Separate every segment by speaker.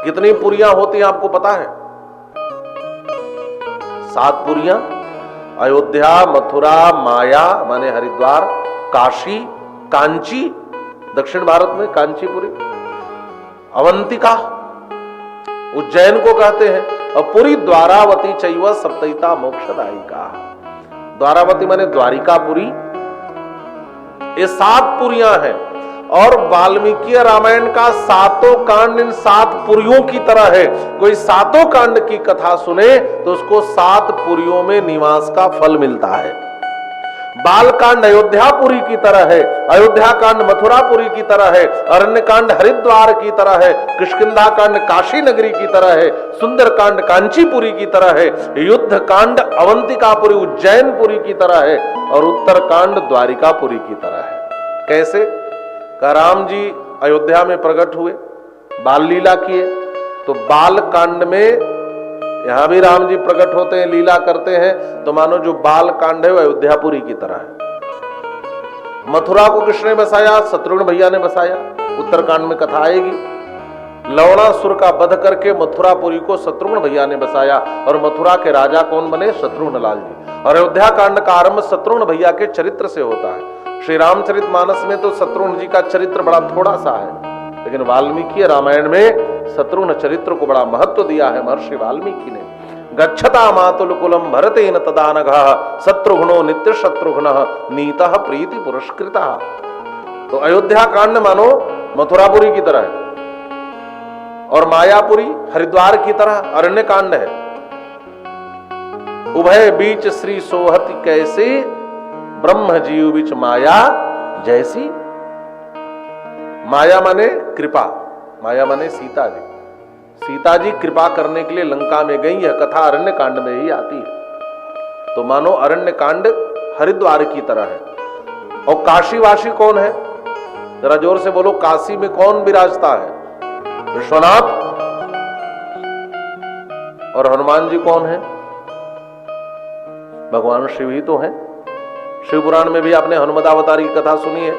Speaker 1: कितनी पुरियां होती हैं आपको पता है? 7 पुरियां। अयोध्या, मथुरा, माया माने हरिद्वार, काशी, कांची दक्षिण भारत में कांचीपुरी, अवंतिका उज्जैन को कहते हैं, और पुरी द्वारावती चैव सप्तैता मोक्षदायिका। द्वारावती माने द्वारिकापुरी। ये 7 पुरियां हैं और वाल्मीकि रामायण का 7 कांड इन 7 पुरियों की तरह है। कोई 7 कांड की कथा सुने तो उसको 7 पुरियों में निवास का फल मिलता है। बाल कांड अयोध्यापुरी की तरह है, अयोध्या कांड मथुरापुरी की तरह है, अरण्य कांड हरिद्वार की तरह है, किष्किंधा कांड काशी नगरी की तरह है, सुंदर कांड कांचीपुरी की तरह है, युद्ध कांड अवंतिकापुरी उज्जैनपुरी की तरह है, और उत्तर कांड द्वारिकापुरी की तरह है। कैसे? राम जी अयोध्या में प्रकट हुए, बाल लीला किए, तो बाल कांड में यहां भी राम जी प्रकट होते हैं, लीला करते हैं, तो मानो जो बाल कांड है वो अयोध्यापुरी की तरह है। मथुरा को किसने बसाया? शत्रुघ्न भैया ने बसाया। उत्तरकांड में कथा आएगी। लवणासुर का वध करके मथुरापुरी को शत्रुघ्न भैया ने बसाया, और मथुरा के राजा कौन बने? शत्रुघ्न लाल जी। और अयोध्या कांड का आरंभ शत्रुघ्न भैया के चरित्र से होता है। श्री रामचरितमानस में तो शत्रुघ्न जी का चरित्र बड़ा थोड़ा सा है, लेकिन वाल्मीकि रामायण में शत्रुघ्न चरित्र को बड़ा महत्व दिया है महर्षि वाल्मीकि ने। गच्छता मातुल कुलम भरतेन तदा नघः शत्रुघ्नो नित्य शत्रुघ्नः नीतः प्रीति पुरस्कृतः। तो अयोध्या कांड मानो मथुरापुरी की तरह है, और मायापुरी हरिद्वार की तरह अरण्य कांड है। उभय बीच श्री सोहति कैसे ब्रह्म जीव बीच माया जैसी। माया माने कृपा, माया माने सीता जी। सीता जी कृपा करने के लिए लंका में गई, यह कथा अरण्य कांड में ही आती है। तो मानो अरण्य कांड हरिद्वार की तरह है। और काशीवासी कौन है? जरा जोर से बोलो, काशी में कौन विराजता है? विश्वनाथ। और हनुमान जी कौन है? भगवान शिव ही तो है। शिव पुराण में भी आपने हनुमदावतारी की कथा सुनी है।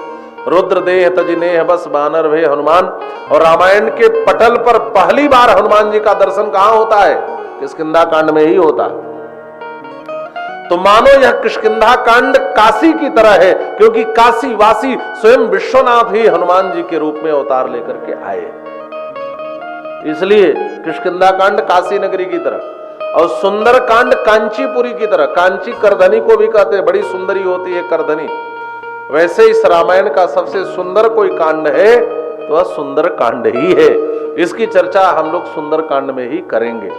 Speaker 1: रुद्र देह तजिनेह बस बानर भय हनुमान। और रामायण के पटल पर पहली बार हनुमान जी का दर्शन कहां होता है? किष्किंधा कांड में ही होता है। तो मानो यह किष्किंधा कांड काशी की तरह है, क्योंकि काशी वासी स्वयं विश्वनाथ ही हनुमान जी के रूप में अवतार लेकर के आए, इसलिए किष्किंधा कांड काशी नगरी की तरह। और सुंदर कांड कांचीपुरी की तरह। कांची करधनी को भी कहते हैं, बड़ी सुंदरी होती है करधनी। वैसे इस रामायण का सबसे सुंदर कोई कांड है तो वह सुंदर कांड ही है। इसकी चर्चा हम लोग सुंदर कांड में ही करेंगे।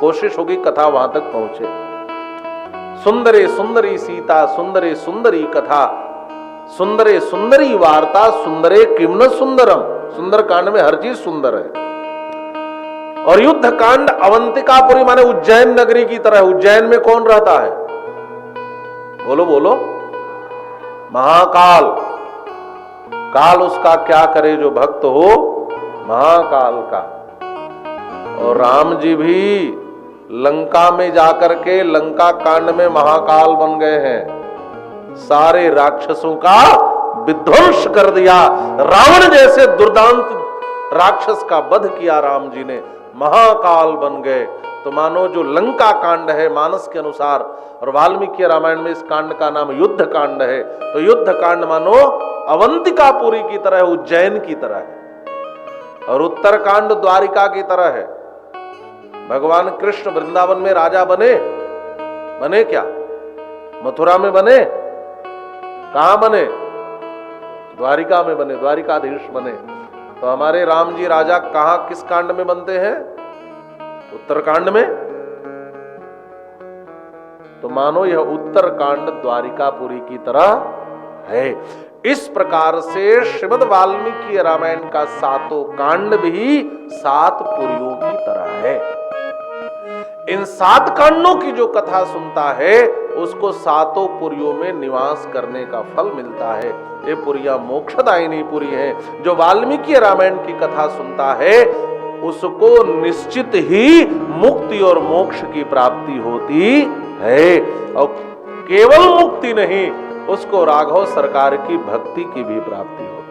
Speaker 1: कोशिश होगी कथा वहां तक पहुंचे। सुंदरे सुंदरी सीता, सुंदरे सुंदरी कथा, सुंदरे सुंदरी वार्ता, सुंदरे किम न सुंदरम। सुंदर कांड में हर चीज सुंदर है। और युद्ध कांड अवंतिकापुरी माने उज्जैन नगरी की तरह। उज्जैन में कौन रहता है? बोलो बोलो। महाकाल। काल उसका क्या करे जो भक्त हो महाकाल का। और राम जी भी लंका में जाकर के लंका कांड में महाकाल बन गए हैं। सारे राक्षसों का विध्वंस कर दिया। रावण जैसे दुर्दांत राक्षस का वध किया राम जी ने, महाकाल बन गए। तो मानो जो लंका कांड है मानस के अनुसार, और वाल्मीकि रामायण में इस कांड का नाम युद्ध कांड है, तो युद्ध कांड मानो अवंतिकापुरी की तरह, उज्जैन की तरह है। और उत्तर कांड द्वारिका की तरह है। भगवान कृष्ण वृंदावन में राजा बने क्या? मथुरा में बने? कहां बने? द्वारिका में बने, द्वारिकाधीश बने। तो हमारे राम जी राजा कहां किस कांड में बनते हैं? उत्तरकांड में। तो मानो यह उत्तरकांड द्वारिकापुरी की तरह है। इस प्रकार से श्रीमद् वाल्मीकि रामायण का 7 कांड भी 7 पुरियों की तरह है। इन 7 कांडों की जो कथा सुनता है उसको 7 पुरियों में निवास करने का फल मिलता है। ये पुरियां मोक्षदायिनी पुरी हैं। जो वाल्मीकि रामायण की कथा सुनता है उसको निश्चित ही मुक्ति और मोक्ष की प्राप्ति होती है। और केवल मुक्ति नहीं, उसको राघव सरकार की भक्ति की भी प्राप्ति होती है।